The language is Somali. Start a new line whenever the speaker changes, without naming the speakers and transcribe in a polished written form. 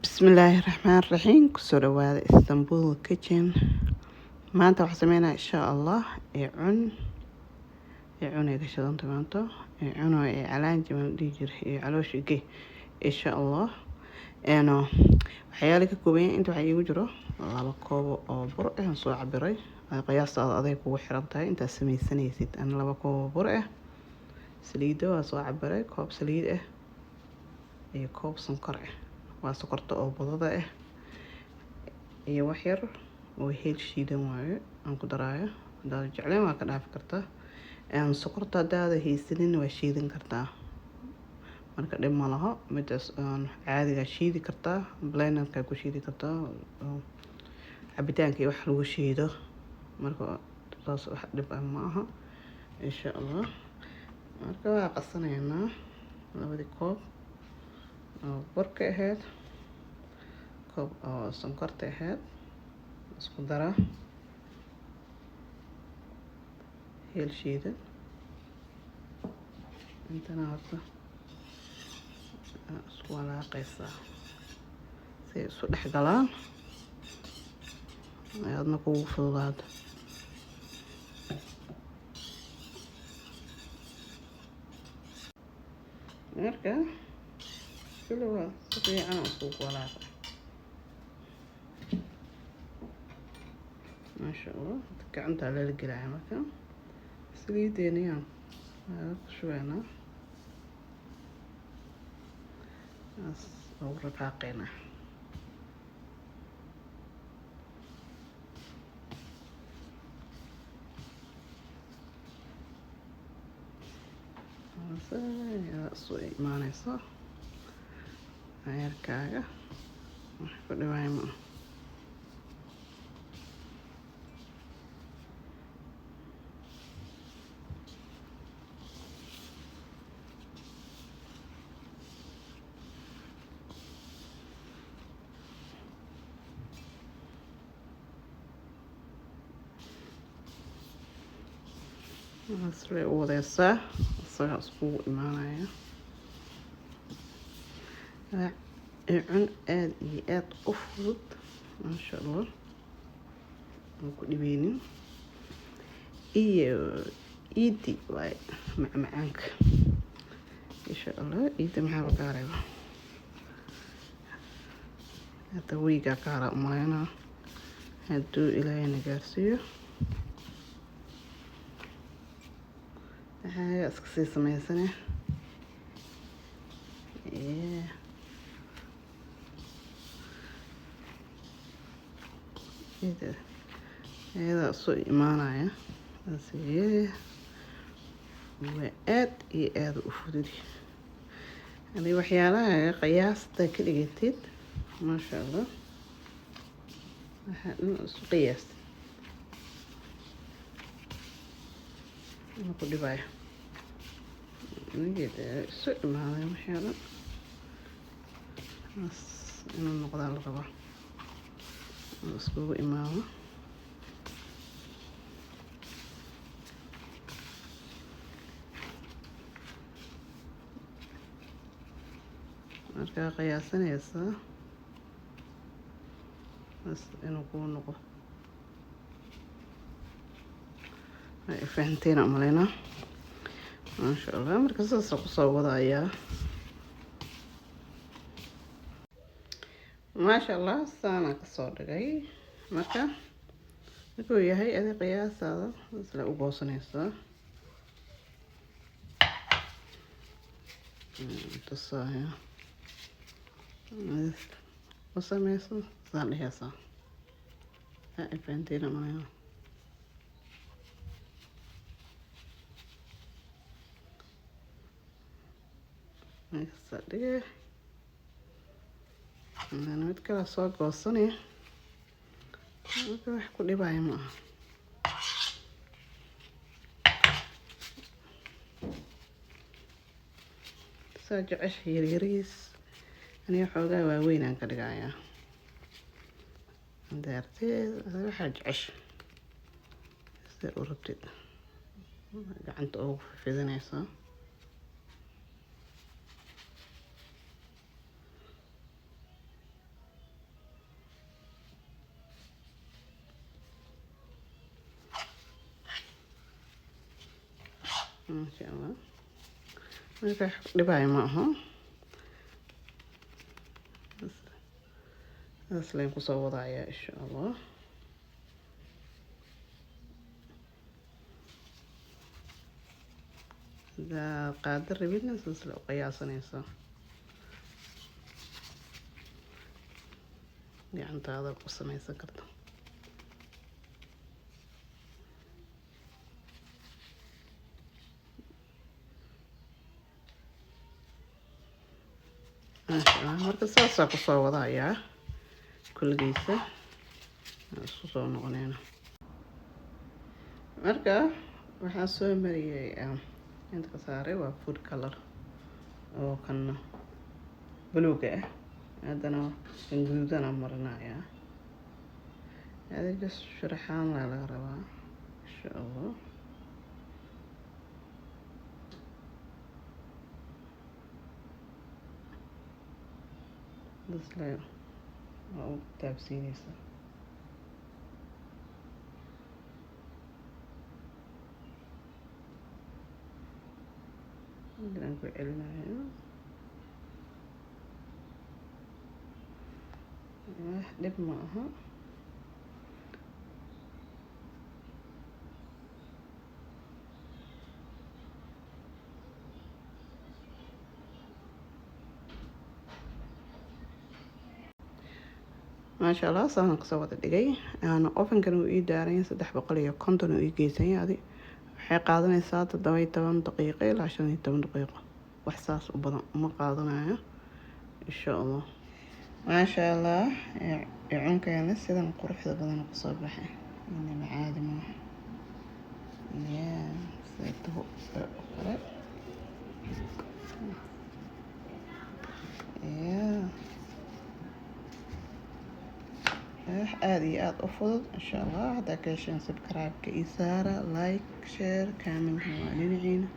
Bismillaahi Raxmaani Raxiim kusoo dhawaada Istanbul Kitchen. Maanta waxaan sameynaa insha Allah cun ay gashadan maanta cuno ay calaan jamal dhijir iyo calooshige insha Allah waxyaalo ka kooban inta waxa igu jiro 2 koob oo bur ah soo cabiray qiyaasta aday kugu xiran tahay inta sameysanaysid 2 koob oo bur ah saliid waa soo cabiray koob saliid ah iyo koob sonkor ah waa sokorta oo budada ah iyo wax yar oo heel shiidan waaye aan ku daraayo hadaad jecleen waa ka dhaafi kartaa sokorta hadaad haysanin waa shiidan kartaa marka dhib ma laha midaas caadiga shiidi kartaa blenderka ku shiidi kartaa cabitaanka wax lagu shiido marka taas wax dhib ma aha insha Allah marka waa qasanaynaa 2 koob oo burka ahayd koob oo sonkorta ahayd isku dara heel shiidan intana horta isku walaaqaysaa si isu dhex galaan ayadna kugu fududaado marka كله صفي أنا أسوق ولا ما شاء الله تكعنت على القلعة مكان سليدين يعني شوينا بس أو رفاقنا بس يا صوي ما نصح ayarkaaga wax ku dhawaay ma asre wadaysaa asaga isku imaanaya cun aad iyo aad u fudud masha Allah aan ku dhibeynin iyo iidi way macmacaanka insha Allah iidi maxaa la gaaraya hada wiiga qaara umayna haduu Ilaahay na gaarsiiyo iska sii sameysana هذا سوء إيمانية أسيه وآد إيه آد أفضل هذه وحيانا قياس تاكل جديد ما شاء الله قياس أنا كل باي نجد سوء إيمانية وحيانا بس إنه نقدر الربع اسكو إمامة marka qiyaasanaysa bas inuu ku noqdo ay fahanteen amalena ma sha Allah marka saas ku soo wadaya ما شاء الله سانا كسر دقي مركا يقول يا هي هذه قياس هذا بس لا أبوسني هسه تصايا بس ما يصير صار لي هسه هاي فانتينا معايا ما يصير أنا متكلم صار قصني أنا كل باي ما ساجع أشهر يريس أنا حوجا وين أنا كرجايا درتي هذا حاجة عش استقربت قعدت أوف في ذنيسة ما شاء الله. marka dhibaayo ma aha. aslaan ku soo wadaaya insha Allah. da qaadar rabidna sida u qiyaasanaysa gacantaada ku samaysan karta. marka saasaa ku soo wadaaya kulligiisa isku soo noqonayna. marka waxaan soo mariyay inta ka saaray waa food color oo kan buluuga ah. haddana kan guduudana marinaya. hada just sharaxaan laga rabaa insha Allah. بس لا أو تابسينيسا نقول علنا هنا نحلب معها. ما شاء الله صار نقصوات الدقي. أنا أوفن كانوا يدارين 350 ويجيسين هذه waxay qaadanaysaa 17 daqiiqo ilaa 15 daqiiqo wax saas u badan uma qaadanayo insha Allah. ما شاء الله عونكنا sidan quruxda badan ku soo baxay inna caadi ma ya sayto ya aad iyo aad u fudud insha Allah. hadda ka heshaan subscribe ka isaara like share comment waa dhinaciina.